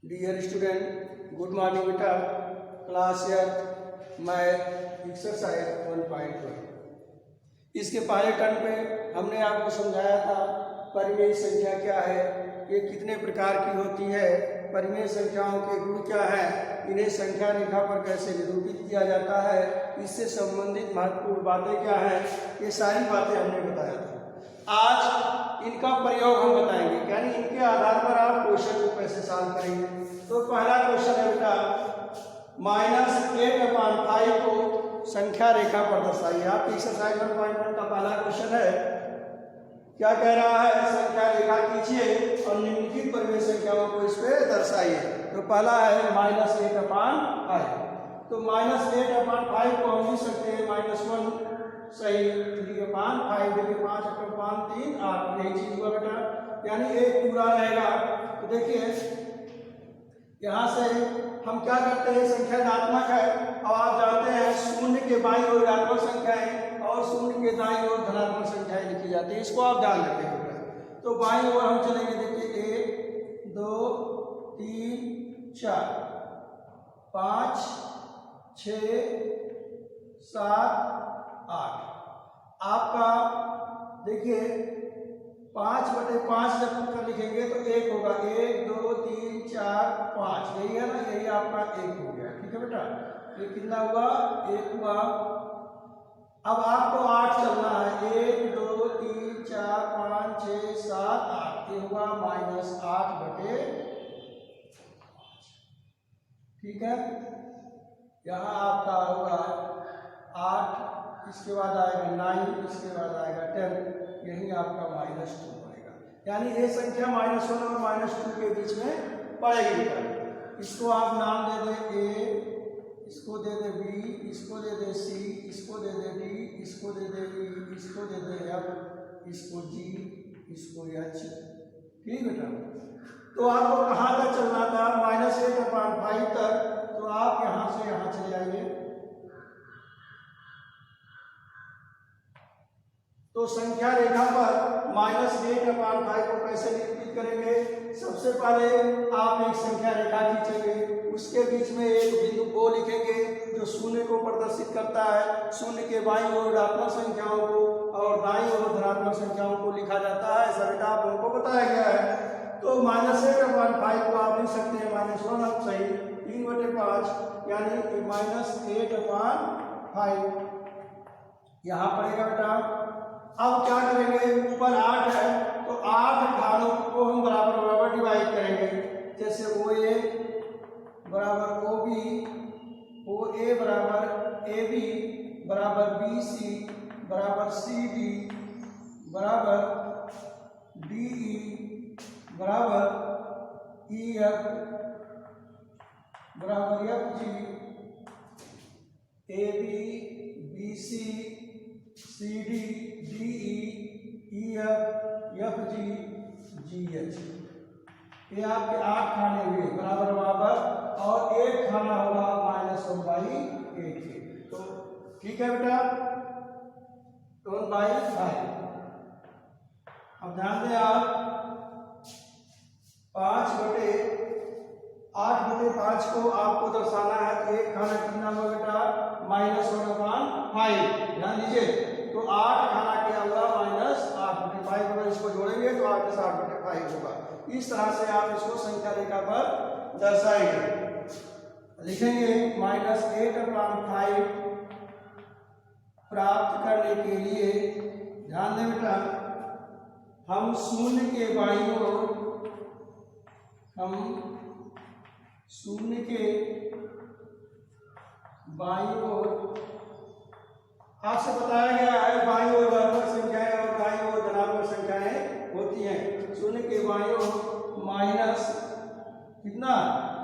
Dear student, good morning बेटा। Class math exercise 1.1। इसके पहले टर्म में हमने आपको समझाया था परिमेय संख्या क्या है, ये कितने प्रकार की होती है, परिमेय संख्याओं के गुण क्या है, इन्हें संख्या रेखा पर कैसे निरूपित किया जाता है, इससे संबंधित महत्वपूर्ण बातें क्या हैं, ये सारी बातें हमने बताया था। आज इनका प्रयोग हम बताएंगे, यानी इनके आधार पर आप क्वेश्चन को कैसे सॉल्व करेंगे। तो पहला क्वेश्चन है बेटा, -8/5 को संख्या रेखा पर दर्शाइए। आप एक्सरसाइज 1.1 का पहला क्वेश्चन है, क्या कह रहा है, संख्या रेखा खींचिए और निम्नलिखित परिमेय संख्याओं को इस पे दर्शाइए। तो पहला है -8/5। तो -8/5 को हम लिख सकते हैं -1 सही, 3/5, देखिए 5 × 5 3 8, यही चीज हुआ बेटा, यानी एक पूरा रहेगा। तो देखिए यहाँ से हम क्या करते हैं, संख्या ऋणात्मक है और आप जानते हैं शून्य के बाईं ओर ऋणात्मक संख्याएं और शून्य के दाईं ओर धनात्मक संख्याएं लिखी जाती है, इसको आप ध्यान रखेंगे। तो बाईं ओर हम चलेंगे, देखिए 1 2 3 4 5 6 7 8। आपका देखिए 5/5 जब कर लिखेंगे तो 1 होगा, 1 2 3 4 5, यही है ना, यही आपका 1 हो गया। ठीक है बेटा, ये कितना हुआ, 1 हुआ। अब आपको 8 चलना है, 1 2 3 4 5 6 7 8, ये हुआ -8/5। ठीक है, यहाँ आपका होगा 8, इसके बाद आएगा 9, इसके बाद आएगा 10, यही आपका -2 पड़ेगा। यानी ये संख्या -1 और -2 के बीच में पड़ेगी। इसको आप नाम दे दें A, इसको दे दे B, इसको दे दे C, इसको दे दे D, इसको दे दे E, इसको दे दे F, इसको G, इसको H। ठीक बेटा, तो आपको कहाँ तक चलना था, -8/5 तक। तो आप यहाँ से यहाँ चले आइए। तो संख्या रेखा पर -8/5 को कैसे निरूपित करेंगे। सबसे पहले आप एक संख्या रेखा खींचेंगे, उसके बीच में एक बिंदु को लिखेंगे जो शून्य को प्रदर्शित करता है। शून्य के बाईं ओर ऋणात्मक संख्याओं को और दाईं ओर धनात्मक संख्याओं को लिखा जाता है, ऐसा बेटा आप लोगों को बताया गया है। तो -8/5 को आप लिख सकते हैं -1 अब सही, 3/5, यानी -8/5 यहाँ पड़ेगा बेटा। अब क्या करेंगे, ऊपर 8 है तो 8 भागों को हम बराबर बराबर डिवाइड करेंगे। जैसे OA बराबर OB, OA बराबर AB बराबर BC बराबर CD बराबर DE बराबर EF बराबर FG, AB BC CD DE EF FG GH, ये आपके 8 खाने हुए बराबर बराबर, और एक खाना होगा -1/8 के। तो ठीक है बेटा, 1/5। अब ध्यान दें आप, 8/5 को आपको दर्शाना है, तो एक खाना कितना होगा बेटा, -1/5। ध्यान दीजिए, तो 8 खाना क्या होगा, -8/5 होगा। इसको जोड़ेंगे तो 8 + 8/5 होगा। इस तरह से आप इसको संख्या रेखा पर दर्शाएंगे। लिखेंगे -8/5 प्राप्त करने के लिए, ध्यान दें बेटा, हम शून्य के बाईं ओर, हम शून्य के बाईं ओर, आपसे बताया गया है बाईं ओर ऋणात्मक संख्याएं और दाईं ओर धनात्मक संख्याएं होती हैं। शून्य के बाईं ओर माइनस कितना,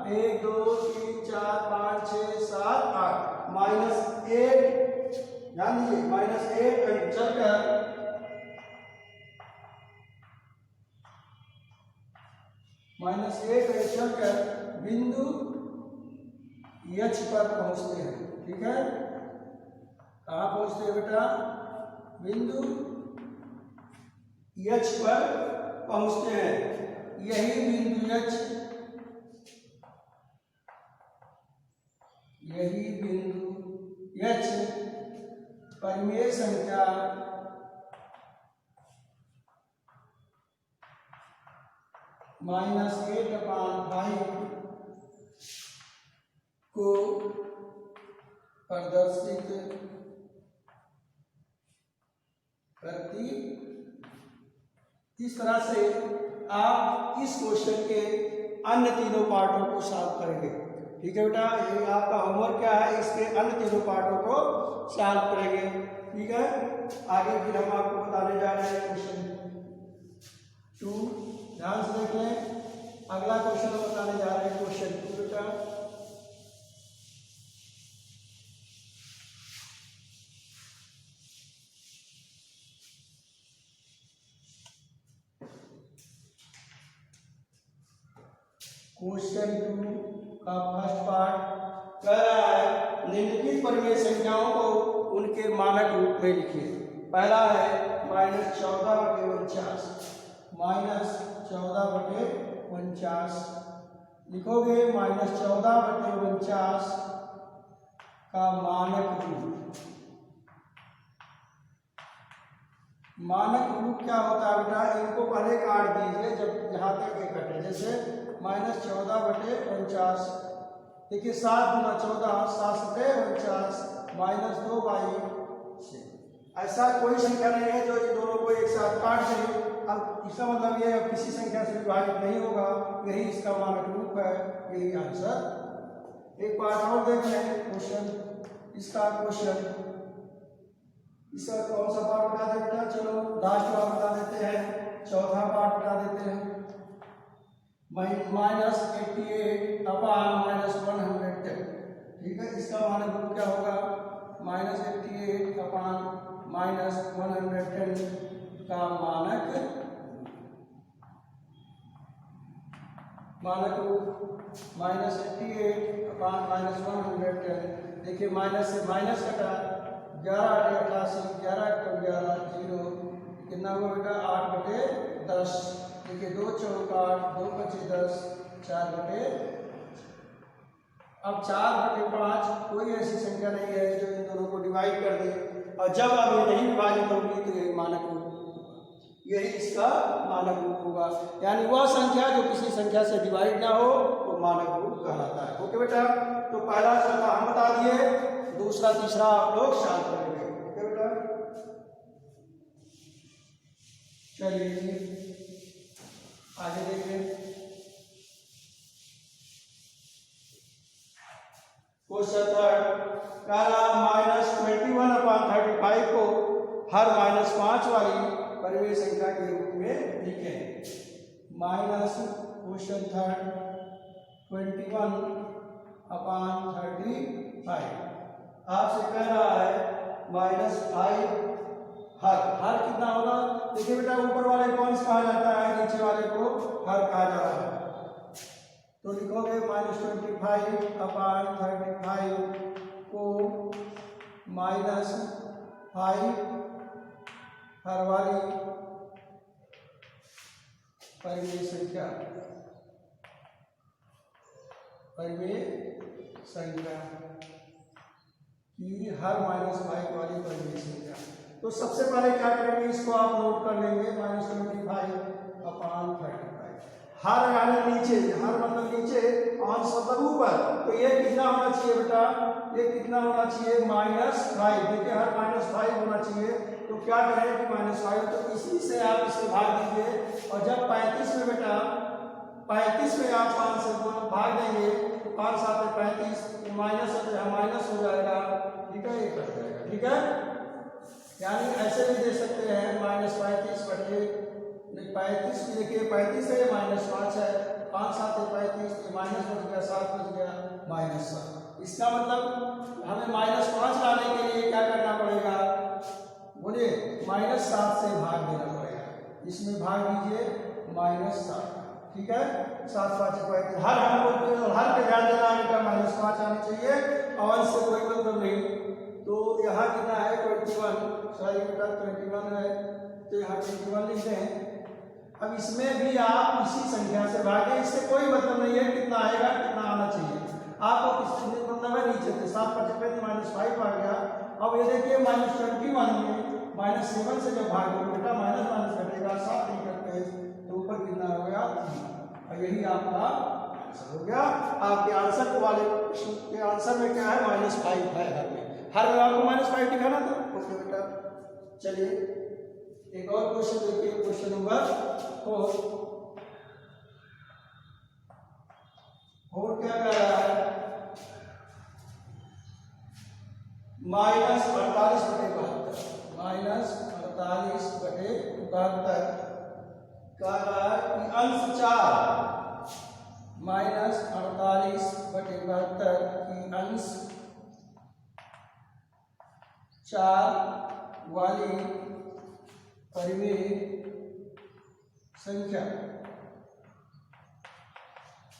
1 2 3 4 5 6 7 8, -8, ध्यान दीजिए, -8 चलकर -8 चलकर बिंदु H पर पहुंचते हैं। ठीक है, कहाँ पहुंचते हैं बेटा, बिंदु H पर पहुंचते हैं। यही बिंदु H यही बिंदु H परिमेय संख्या -8/5 को प्रदर्शित करती। इस तरह से आप इस क्वेश्चन के अन्य तीनों पार्टों को सॉल्व करेंगे। ठीक है बेटा, ये आपका होमवर्क क्या है, इसके अन्य तीनों पार्टों को सॉल्व करेंगे। ठीक है, आगे फिर हम आपको बताने जा रहे हैं क्वेश्चन 2। ध्यान से देख लें, अगला क्वेश्चन बताने जा रहे हैं क्वेश्चन 2 बेटा। क्वेश्चन 2 का फर्स्ट पार्ट कह रहा है निम्नलिखित परिमेय संख्याओं को उनके मानक रूप में लिखिए। पहला है -14/49, -14/49 लिखोगे। -14/49 का मानक रूप। मानक रूप क्या होता है बेटा, इनको पहले काट दीजिए जब जहां तक ये कटे। जैसे -14/49, देखिए 7 × 14 7 × 49 -2/6। ऐसा कोई संख्या नहीं है जो इन दोनों को एक साथ काट दे। अब इसका मतलब ये किसी संख्या से विभाजित नहीं होगा, यही इसका मानक रूप है, यही आंसर। एक पार्ट और देख लें क्वेश्चन, इसका क्वेश्चन, इसका कौन सा पार्ट बता दे बेटा, चलो लास्ट पार्ट बता देते हैं, चौथा पार्ट बता देते हैं। -88/-110। ठीक है, इसका मानक रूप क्या होगा, -88/-110 का मानक रूप -88/-110। देखिए माइनस से माइनस कटा, 11/88, 11 × 11 0, कितना हुआ बेटा 8/10। देखिए 2 × 8, 2 × 10, 4/। अब 4/5 कोई ऐसी संख्या नहीं है जो इन दोनों को डिवाइड कर दे, और जब अब ये नहीं विभाजित होगी तो यही मानक रूप होगा, यही इसका मानक रूप होगा। यानी वह संख्या जो किसी संख्या से डिवाइड ना हो वो मानक रूप कहलाता है। ओके बेटा, तो पहला संख्या हम बता दिए, दूसरा तीसरा आप लोग सॉल्व करेंगे। ओके बेटा, चलिए आगे देखिए। क्वेश्चन 3 -21/35 को हर -5 वाली परिमेय संख्या के रूप में लिखें। क्वेश्चन 3 21/35 आपसे कह रहा है -5 हर कितना होगा। देखिए बेटा, ऊपर वाले कौन सा कहा जाता है, नीचे वाले को हर कहा जा रहा है। तो लिखोगे -25/35 को -5 हर वाली परिमेय संख्या की हर -5 वाली परिमेय संख्या। तो सबसे पहले क्या करेंगे, इसको आप नोट कर लेंगे, -25/35 हर यानी नीचे, हर मतलब नीचे, अंश मतलब ऊपर। तो ये कितना होना चाहिए बेटा, ये कितना होना चाहिए -5। देखिए हर -5 होना चाहिए। तो क्या करें कि -5, तो इसी से आप इसे भाग दीजिए, और जब 35 में बेटा 35 में आप 5 से भाग देंगे तो 5 7 35, माइनस हो जाएगा। ठीक है, ये कट जाएगा। ठीक है, यानी ऐसे भी दे सकते हैं -35/35 भी। देखिए 35 है, -5 है, 5 7 35, माइनस बच गया, 7 बच गया, -7। इसका मतलब हमें -5 लाने के लिए क्या करना पड़ेगा, बोलिए, -7 से भाग देना पड़ेगा। इसमें भाग दीजिए -7। ठीक है, 7 5 35, हर हमको हर पे ध्यान देना है बेटा, -5 आने चाहिए, और इससे कोई मतलब नहीं। तो यहाँ कितना है 21, सॉरी बेटा 21 है, तो यहाँ 21 लिखते हैं। अब इसमें भी आप इसी संख्या से भागें, इससे कोई मतलब नहीं है कितना आएगा, कितना आना चाहिए। आपको किस मतलब है, नीचे पीछे थे, 7×5 -5 आ गया। अब ये देखिए -21 में -7 से जब भागोगे बेटा माइनस माइनस कटेगा, 7 नहीं कटते तो ऊपर कितना हो गया 3, और यही आपका आंसर हो गया। आपके आंसर वाले प्रश्न के आंसर में क्या है -5 है हर में आपको -5 दिखाना था। ओके बेटा चलिए एक और क्वेश्चन देखिए, क्वेश्चन नंबर 4 क्या कह रहा है, -48/72 -48/72 कह रहा है कि अंश 4 -48/72 की अंश 4 वाली परिमेय संख्या।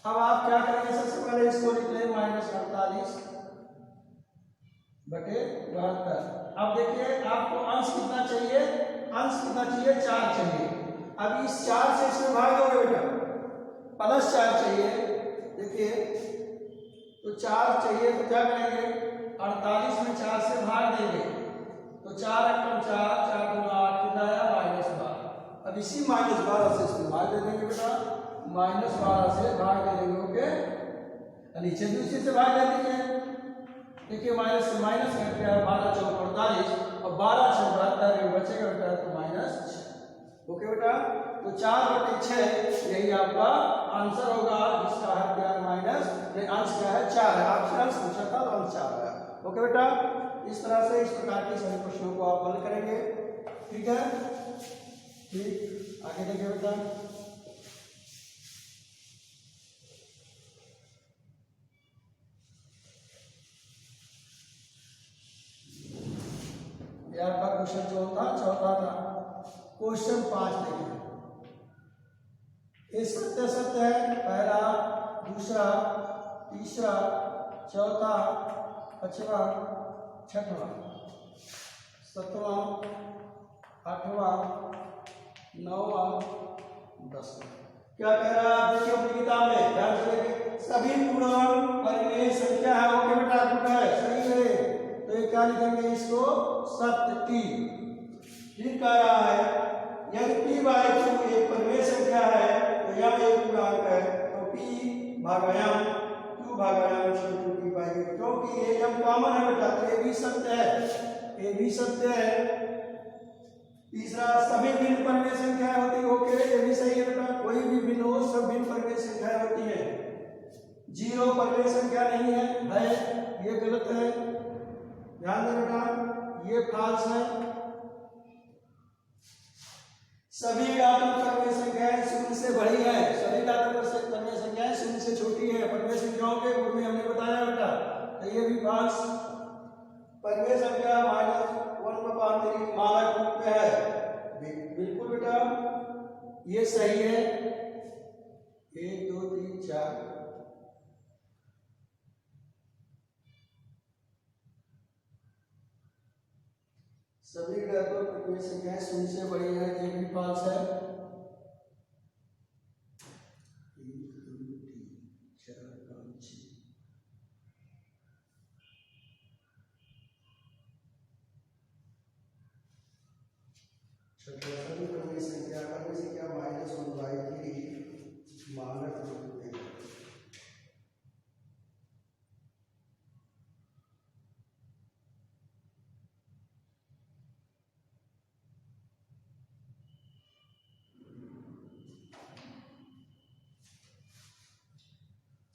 अब आप क्या करेंगे, सबसे पहले इसको लिख लें -48/72। अब देखिए आपको अंश कितना चाहिए, अंश कितना चाहिए 4 चाहिए। अब इस 4 से इसमें भाग दोगे बेटा, +4 चाहिए। देखिए तो 4 चाहिए तो क्या करेंगे, 48 में 4 से भाग देंगे तो 4 × 4 4 × 8 कितना आया -12। अब इसी -12 से इसमें भाग दे देंगे बेटा, -12 से भाग दे देंगे। ओके नीचे भी उसी से भाग दे दीजिए। देखिए माइनस से माइनस कट गया, 12 × 4 = 48 और 12 × 6 = 72 बचेगा बेटा तो -6। ओके बेटा तो 4/6 यही आपका आंसर होगा, जिसका है क्या माइनस अंश क्या है 4 है। आपसे अंश पूछा था तो अंश 4 है। ओके बेटा इस तरह से इस प्रकार के सभी प्रश्नों को आप हल करेंगे। ठीक है ठीक आगे देखिए बेटा, आपका क्वेश्चन चौथा था। क्वेश्चन 5 देखिए, ये सत्य सत्य है, पहला दूसरा तीसरा चौथा 5वां 6वां 7वां 8वां 9वां 10वां। क्या कह रहा है देखिए अपनी किताब में ध्यान से देखिए, सभी पूर्णांक परिमेय संख्या है। ओके बेटा टूटा है सही है तो ये क्या लिखेंगे इसको सत्य T। फिर कह रहा है यदि P/Q एक परिमेय संख्या है तो यह एक पूर्णांक है तो P/m Q/m P/Q, क्योंकि ये जब कॉमन है बेटा तो ये भी सत्य है, ये भी सत्य है। तीसरा सभी भिन्न परिमेय संख्याएं होती है। ओके ये भी सही है बेटा, कोई भी भिन्न हो सब भिन्न परिमेय संख्याएं होती है। 0 परिमेय संख्या नहीं है ये गलत है, ध्यान दें बेटा ये फॉल्स है। सभी ऋणात्मक परिमेय संख्याएं 0 से बड़ी है, सभी ऋणात्मक परिमेय संख्याएं 0 से छोटी है। परिमेय संख्याओं के गुण में हमने बताया बेटा तो ये भी फॉल्स। परिमेय संख्या -1/3 मानक रूप में है, बिल्कुल बेटा ये सही है। 1 2 3 4 सभी ऋणात्मक परिमेय संख्याएं 0 से बड़ी है, ये भी फॉल्स है। 1 2 3 4 5 6 सभी परिमेय संख्या -1/3 मानक रूप में।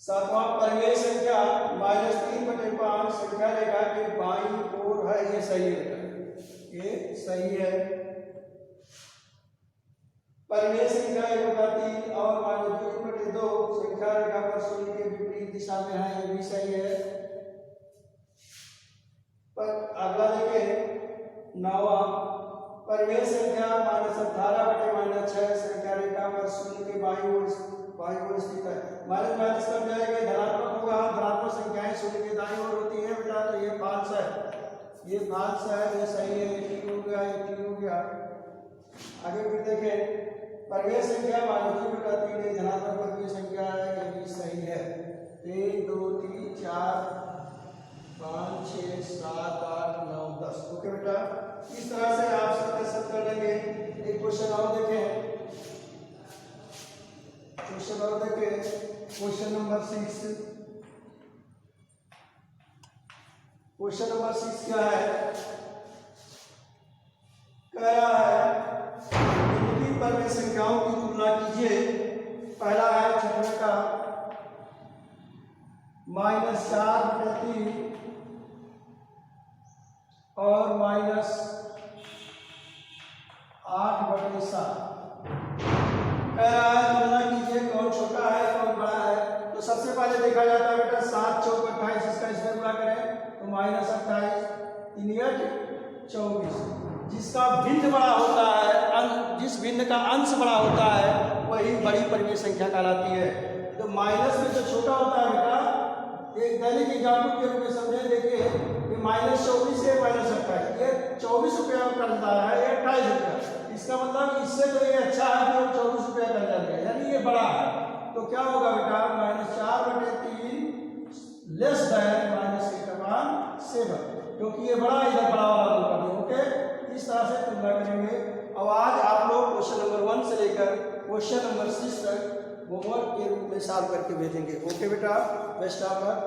सातवां परिमेय संख्या -3/5 संख्या रेखा के बाईं ओर है, ये सही है, ये सही है। परिमेय संख्या 1/3 और -2/2 संख्या रेखा पर शून्य के विपरीत दिशा में है, ये भी सही है। पर अगला देखें 9वां परिमेय संख्या -18/-6 संख्या रेखा पर शून्य के बाईं ओर स्थित है। माइनस माइनस कट जाएगा, धनात्मक होगा। धनात्मक संख्याएं शून्य के दाईं ओर होती है बेटा तो ये फॉल्स है, ये फॉल्स है, ये सही है। ये ठीक हो गया, ये ठीक हो गया। आगे फिर देखें परिमेय संख्या -2/3 धनात्मक परिमेय संख्या है, ये भी सही है। 1 2 3 4 5, 6, 7, 8, 9, 10। ओके बेटा, इस तरह से आप सब कर लेंगे। एक क्वेश्चन और देखें, क्वेश्चन नंबर 6। क्वेश्चन नंबर 6 क्या है? कह रहा है निम्नलिखित पर में संख्याओं की तुलना कीजिए। पहला है छठवें का -4/3 और -8/7। कह रहा है तुलना कीजिए कौन छोटा है कौन बड़ा है। तो सबसे पहले देखा जाता है बेटा 7 चौक 28, इसका इसमें गुणा करें तो -28, 3 × 24। जिसका भिन्न बड़ा होता है, जिस भिन्न का अंश बड़ा होता है वही बड़ी परिमेय संख्या कहलाती है। तो माइनस में जो छोटा होता है बेटा, एक दैनिक एग्जाम्पल के रूप में समझे। देखिए ये -24 है -28, ये 24 रुपया करता है, ये 28 रुपया। इसका मतलब इससे तो ये अच्छा है कि 24 रुपया कर जाएगा, यानी ये बड़ा है। तो क्या होगा बेटा, -4/3 लेस देन -8/7, क्योंकि ये बड़ा इधर बड़ा वाला रूप है। ओके, इस तरह से तुलना करेंगे। अब आज आप लोग क्वेश्चन नंबर 1 से लेकर क्वेश्चन नंबर 6 तक होमवर्क के रूप में सॉल्व करके भेजेंगे। ओके बेटा, बेस्ट ऑफ लक।